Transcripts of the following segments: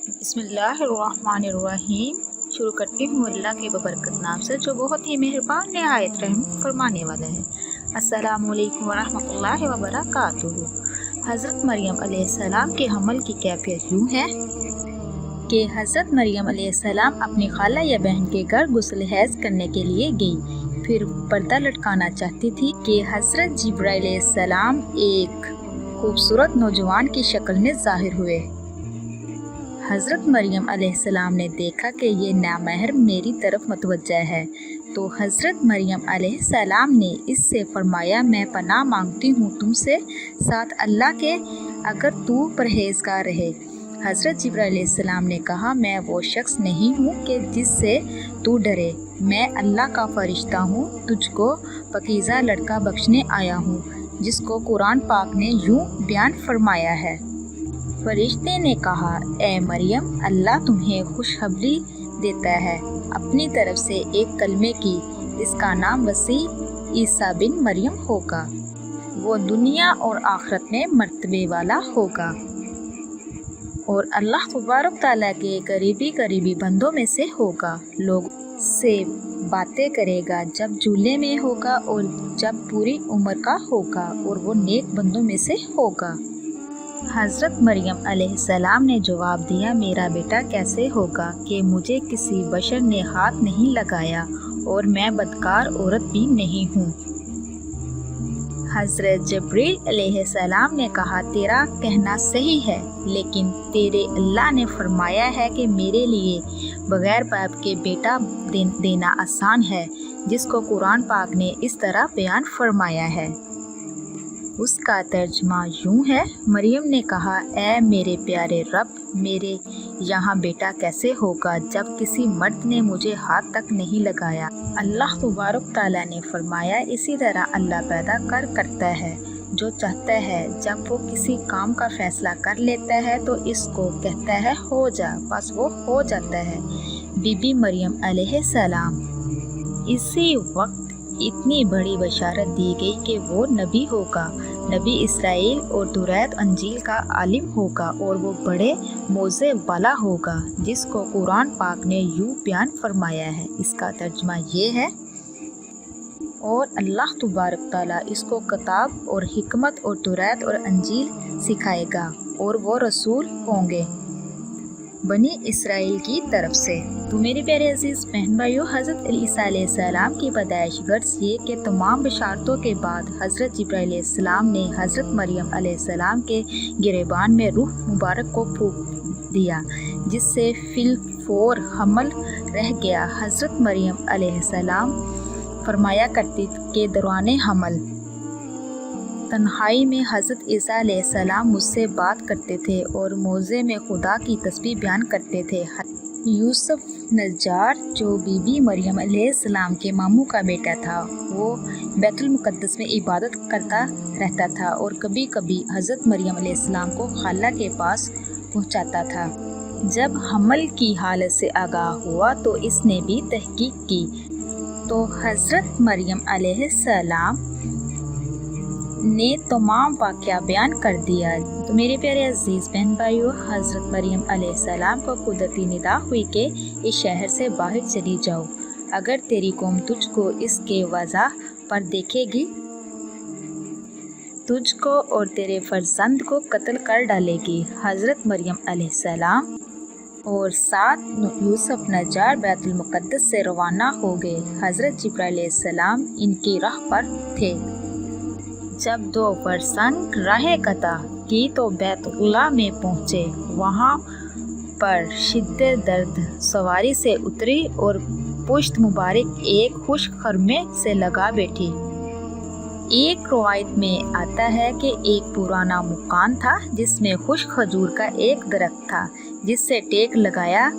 بسم اللہ الرحمن الرحیم۔ شروع کرتی ہوں اللہ کے ببرکت نام سے جو بہت ہی مہربان نہایت رحم فرمانے والا ہے۔ السلام علیکم ورحمۃ اللہ وبرکاتہ۔ حضرت مریم علیہ السلام کے حمل کی کیفیت یوں ہے کہ حضرت مریم علیہ السلام اپنی خالہ یا بہن کے گھر غسل حیض کرنے کے لیے گئی، پھر پردہ لٹکانا چاہتی تھی کہ حضرت جبرائیل علیہ السلام ایک خوبصورت نوجوان کی شکل میں ظاہر ہوئے۔ حضرت مریم علیہ السلام نے دیکھا کہ یہ نامحرم میری طرف متوجہ ہے، تو حضرت مریم علیہ السلام نے اس سے فرمایا، میں پناہ مانگتی ہوں تم سے ساتھ اللہ کے، اگر تو پرہیزگار رہے۔ حضرت جبرائیل علیہ السلام نے کہا، میں وہ شخص نہیں ہوں کہ جس سے تو ڈرے، میں اللہ کا فرشتہ ہوں، تجھ کو پاکیزہ لڑکا بخشنے آیا ہوں، جس کو قرآن پاک نے یوں بیان فرمایا ہے۔ فرشتے نے کہا، اے مریم، اللہ تمہیں خوشخبری دیتا ہے اپنی طرف سے ایک کلمے کی، اس کا نام مسیح عیسیٰ بن مریم ہوگا، وہ دنیا اور آخرت میں مرتبے والا ہوگا، اور اللہ تبارک تعالیٰ کے قریبی بندوں میں سے ہوگا، لوگوں سے باتیں کرے گا جب جھولے میں ہوگا اور جب پوری عمر کا ہوگا، اور وہ نیک بندوں میں سے ہوگا۔ حضرت مریم علیہ السلام نے جواب دیا، میرا بیٹا کیسے ہوگا کہ مجھے کسی بشر نے ہاتھ نہیں لگایا اور میں بدکار عورت بھی نہیں ہوں۔ حضرت جبرائیل علیہ السلام نے کہا، تیرا کہنا صحیح ہے، لیکن تیرے اللہ نے فرمایا ہے کہ میرے لیے بغیر باپ کے بیٹا دینا آسان ہے، جس کو قرآن پاک نے اس طرح بیان فرمایا ہے۔ اس کا ترجمہ یوں ہے، مریم نے کہا، اے میرے پیارے رب، میرے یہاں بیٹا کیسے ہوگا جب کسی مرد نے مجھے ہاتھ تک نہیں لگایا۔ اللہ تبارک تعالیٰ نے فرمایا، اسی طرح اللہ پیدا کرتا ہے جو چاہتا ہے، جب وہ کسی کام کا فیصلہ کر لیتا ہے تو اس کو کہتا ہے ہو جا، بس وہ ہو جاتا ہے۔ بی بی مریم علیہ السلام۔ اسی وقت اتنی بڑی بشارت دی گئی کہ وہ نبی ہوگا، نبی اسرائیل اور توریت انجیل کا عالم ہوگا، اور وہ بڑے موضع والا ہوگا، جس کو قرآن پاک نے یوں بیان فرمایا ہے۔ اس کا ترجمہ یہ ہے، اور اللہ تبارک تعالیٰ اس کو کتاب اور حکمت اور توریت اور انجیل سکھائے گا، اور وہ رسول ہوں گے بنی اسرائیل کی طرف سے۔ تو میرے پیارے عزیز بہن بھائیو، حضرت عیسیٰ علیہ السلام کی پیدائش غرض یہ کہ تمام بشارتوں کے بعد حضرت جبرائیل علیہ السلام نے حضرت مریم علیہ السلام کے گریبان میں روح مبارک کو پھونک دیا، جس سے فی الفور حمل رہ گیا۔ حضرت مریم علیہ السلام فرمایا کرتی کہ دوران حمل تنہائی میں حضرت عیسیٰ علیہ السلام مجھ سے بات کرتے تھے اور موضع میں خدا کی تسبیح بیان کرتے تھے۔ یوسف نجار جو بی بی مریم علیہ السلام کے ماموں کا بیٹا تھا، وہ بیت المقدس میں عبادت کرتا رہتا تھا، اور کبھی کبھی حضرت مریم علیہ السلام کو خالہ کے پاس پہنچاتا تھا۔ جب حمل کی حالت سے آگاہ ہوا تو اس نے بھی تحقیق کی، تو حضرت مریم علیہ السلام نے تمام واقعہ بیان کر دیا۔ تو میرے پیارے عزیز بہن بھائیو، حضرت مریم علیہ السلام کو قدرتی ندا ہوئی کہ اس شہر سے باہر چلی جاؤ، اگر تیری قوم تجھ کو اس کے وضع پر دیکھے گی، تجھ کو اور تیرے فرزند کو قتل کر ڈالے گی۔ حضرت مریم علیہ السلام اور ساتھ یوسف نجار بیت المقدس سے روانہ ہو گئے۔ حضرت جبرائیل علیہ السلام ان کی راہ پر تھے۔ جب دو فرسنگ راہ قطع کی تو بیت اللہ میں پہنچے، وہاں پر شدت درد سواری سے اتری اور پشت مبارک ایک خشک خرمے سے لگا بیٹھی۔ ایک روایت میں آتا ہے کہ ایک پرانا مکان تھا جس میں خشک کھجور کا ایک درخت تھا، جس سے ٹیک لگایا،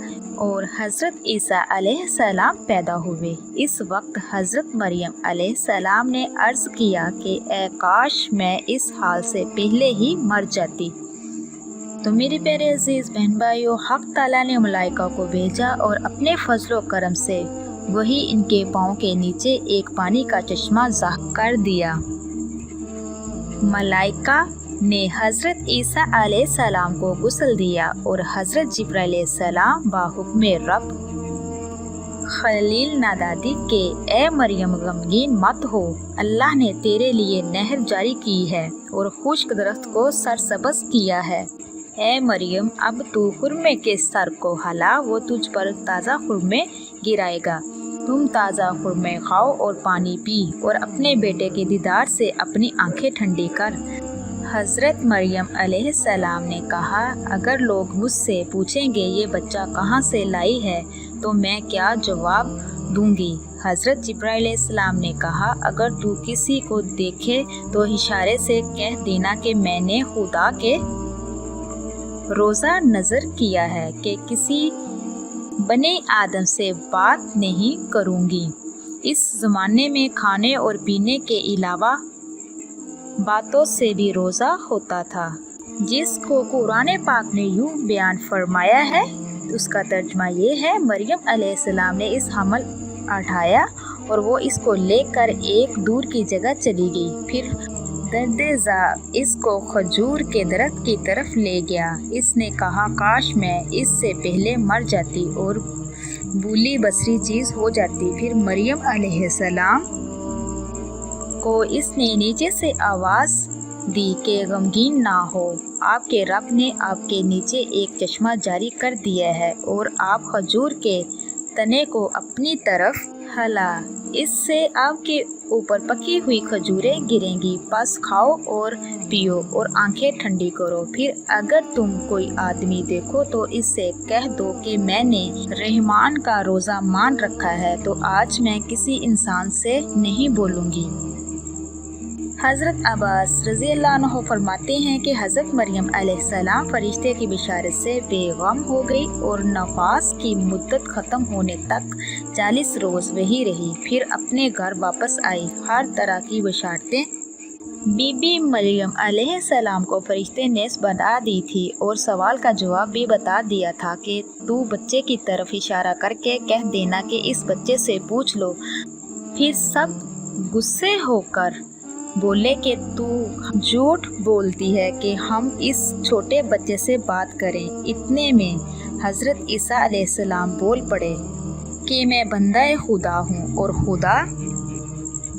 اور حضرت عیسیٰ علیہ السلام پیدا ہوئے۔ اس وقت حضرت مریم علیہ السلام نے عرض کیا کہ اے کاش میں اس حال سے پہلے ہی مر جاتی۔ تو میرے پیارے عزیز بہن بھائیو، حق تعالیٰ نے ملائکہ کو بھیجا اور اپنے فضل و کرم سے وہی ان کے پاؤں کے نیچے ایک پانی کا چشمہ ظاہر کر دیا۔ ملائکہ نے حضرت عیسیٰ علیہ السلام کو غسل دیا اور حضرت جبرائیل علیہ السلام باحکم رب خلیل نادا دی کہ اے مریم غمگین مت ہو، اللہ نے تیرے لیے نہر جاری کی ہے اور خشک درخت کو سرسبز کیا ہے۔ اے مریم اب تو خرمے کے سر کو ہلا، وہ تجھ پر تازہ خرمے گرائے گا، تم تازہ خرمے کھاؤ اور پانی پی اور اپنے بیٹے کے دیدار سے اپنی آنکھیں ٹھنڈی کر۔ حضرت مریم علیہ السلام نے کہا اگر لوگ مجھ سے پوچھیں گے یہ بچہ کہاں سے لائی ہے تو میں کیا جواب دوں گی؟ حضرت جبرائیل علیہ السلام نے کہا اگر تو کسی کو دیکھے تو اشارے سے کہہ دینا کہ میں نے خدا کے روزہ نظر کیا ہے کہ کسی بنی آدم سے بات نہیں کروں گی۔ اس زمانے میں کھانے اور پینے کے علاوہ باتوں سے بھی روزہ ہوتا تھا، جس کو قرآن پاک نے یوں بیان فرمایا ہے۔ اس کا ترجمہ یہ ہے مریم علیہ السلام نے اس حمل اٹھایا اور وہ اس کو لے کر ایک دور کی جگہ چلی گئی، پھر درد زا اس کو کھجور کے درخت کی طرف لے گیا۔ اس نے کہا کاش میں اس سے پہلے مر جاتی اور بولی بصری چیز ہو جاتی۔ پھر مریم علیہ السلام کو اس نے نیچے سے آواز دی کہ غمگین نہ ہو، آپ کے رب نے آپ کے نیچے ایک چشمہ جاری کر دیا ہے اور آپ کھجور کے تنے کو اپنی طرف ہلا، اس سے آپ کے اوپر پکی ہوئی کھجوریں گریں گی، پس کھاؤ اور پیو اور آنکھیں ٹھنڈی کرو۔ پھر اگر تم کوئی آدمی دیکھو تو اس سے کہہ دو کہ میں نے رحمان کا روزہ مان رکھا ہے تو آج میں کسی انسان سے نہیں بولوں گی۔ حضرت عباس رضی اللہ عنہ فرماتے ہیں کہ حضرت مریم علیہ السلام فرشتے کی بشارت سے بے غم ہو گئی اور نفاس کی مدت ختم ہونے تک 40 روز وہی رہی، پھر اپنے گھر واپس آئی۔ ہر طرح کی بشارتیں بی بی مریم علیہ السلام کو فرشتے نے بتا دی تھی اور سوال کا جواب بھی بتا دیا تھا کہ تو بچے کی طرف اشارہ کر کے کہہ دینا کہ اس بچے سے پوچھ لو۔ پھر سب غصے ہو کر بولے کہ تو جھوٹ بولتی ہے کہ ہم اس چھوٹے بچے سے بات کریں۔ اتنے میں حضرت عیسیٰ علیہ السلام بول پڑے کہ میں بندہ خدا ہوں اور خدا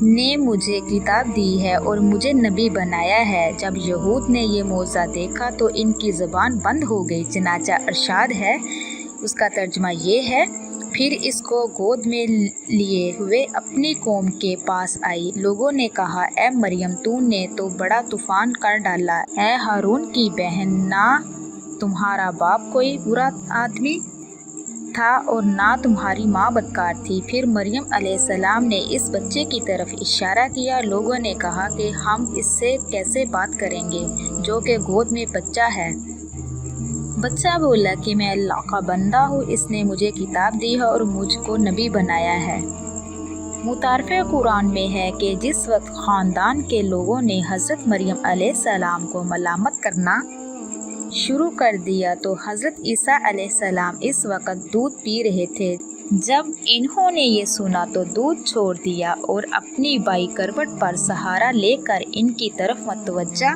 نے مجھے کتاب دی ہے اور مجھے نبی بنایا ہے۔ جب یہود نے یہ معجزہ دیکھا تو ان کی زبان بند ہو گئی، چنانچہ ارشاد ہے، اس کا ترجمہ یہ ہے پھر اس کو گود میں لیے ہوئے اپنی قوم کے پاس آئی۔ لوگوں نے کہا اے مریم تو نے تو بڑا طوفان کر ڈالا، اے ہارون کی بہن، نہ تمہارا باپ کوئی برا آدمی تھا اور نہ تمہاری ماں بدکار تھی۔ پھر مریم علیہ السلام نے اس بچے کی طرف اشارہ کیا۔ لوگوں نے کہا کہ ہم اس سے کیسے بات کریں گے جو کہ گود میں بچہ ہے؟ بچہ بولا کہ میں اللہ کا بندہ ہوں، اس نے مجھے کتاب دی ہے اور مجھ کو نبی بنایا ہے۔ متعارف قرآن میں ہے کہ جس وقت خاندان کے لوگوں نے حضرت مریم علیہ السلام کو ملامت کرنا شروع کر دیا تو حضرت عیسیٰ علیہ السلام اس وقت دودھ پی رہے تھے۔ جب انہوں نے یہ سنا تو دودھ چھوڑ دیا اور اپنی بائیں کروٹ پر سہارا لے کر ان کی طرف متوجہ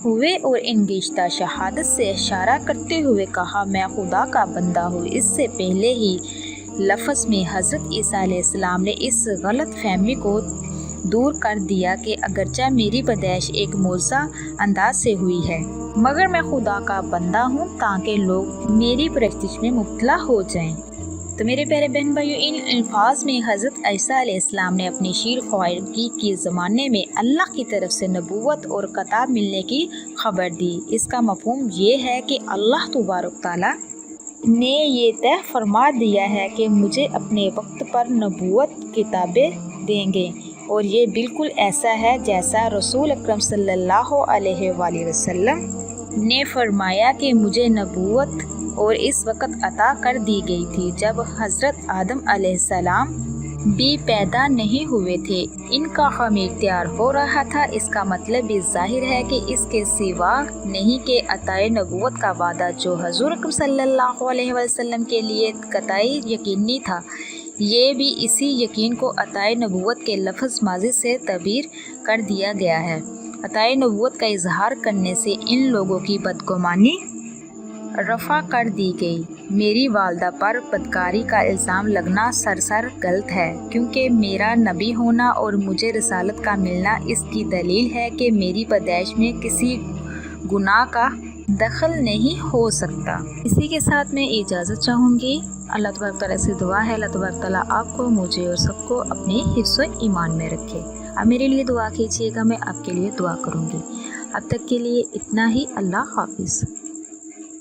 ہوئے اور انگیشتہ شہادت سے اشارہ کرتے ہوئے کہا میں خدا کا بندہ ہوں۔ اس سے پہلے ہی لفظ میں حضرت عیسیٰ علیہ السلام نے اس غلط فہمی کو دور کر دیا کہ اگرچہ میری پیدائش ایک معجزہ انداز سے ہوئی ہے مگر میں خدا کا بندہ ہوں تاکہ لوگ میری پرستش میں مبتلا ہو جائیں۔ تو میرے پیارے بہن بھائیو، ان الفاظ میں حضرت عیسیٰ علیہ السلام نے اپنی شیر خوارگی کے زمانے میں اللہ کی طرف سے نبوت اور کتاب ملنے کی خبر دی۔ اس کا مفہوم یہ ہے کہ اللہ تبارک تعالیٰ نے یہ طے فرما دیا ہے کہ مجھے اپنے وقت پر نبوت کتابیں دیں گے، اور یہ بالکل ایسا ہے جیسا رسول اکرم صلی اللہ علیہ وآلہ وسلم نے فرمایا کہ مجھے نبوت اور اس وقت عطا کر دی گئی تھی جب حضرت آدم علیہ السلام بھی پیدا نہیں ہوئے تھے۔ ان کا خمیر تیار ہو رہا تھا۔ اس کا مطلب بھی ظاہر ہے کہ اس کے سوا نہیں کہ عطائے نبوت کا وعدہ جو حضور اکرم صلی اللہ علیہ وسلم کے لیے قطعی یقینی تھا، یہ بھی اسی یقین کو عطائے نبوت کے لفظ ماضی سے تعبیر کر دیا گیا ہے۔ عطائے نبوت کا اظہار کرنے سے ان لوگوں کی بدگمانی رفع کر دی گئی۔ میری والدہ پر بدکاری کا الزام لگنا سراسر غلط ہے، کیونکہ میرا نبی ہونا اور مجھے رسالت کا ملنا اس کی دلیل ہے کہ میری پیدائش میں کسی گناہ کا دخل نہیں ہو سکتا۔ اسی کے ساتھ میں اجازت چاہوں گی۔ اللہ تبارک تعالیٰ سے دعا ہے اللہ تبارک تعالیٰ آپ کو، مجھے اور سب کو اپنے حفظ و ایمان میں رکھے۔ آپ میرے لیے دعا کیجیے گا، میں آپ کے لیے دعا کروں گی۔ اب تک کے لیے اتنا ہی، اللہ حافظ۔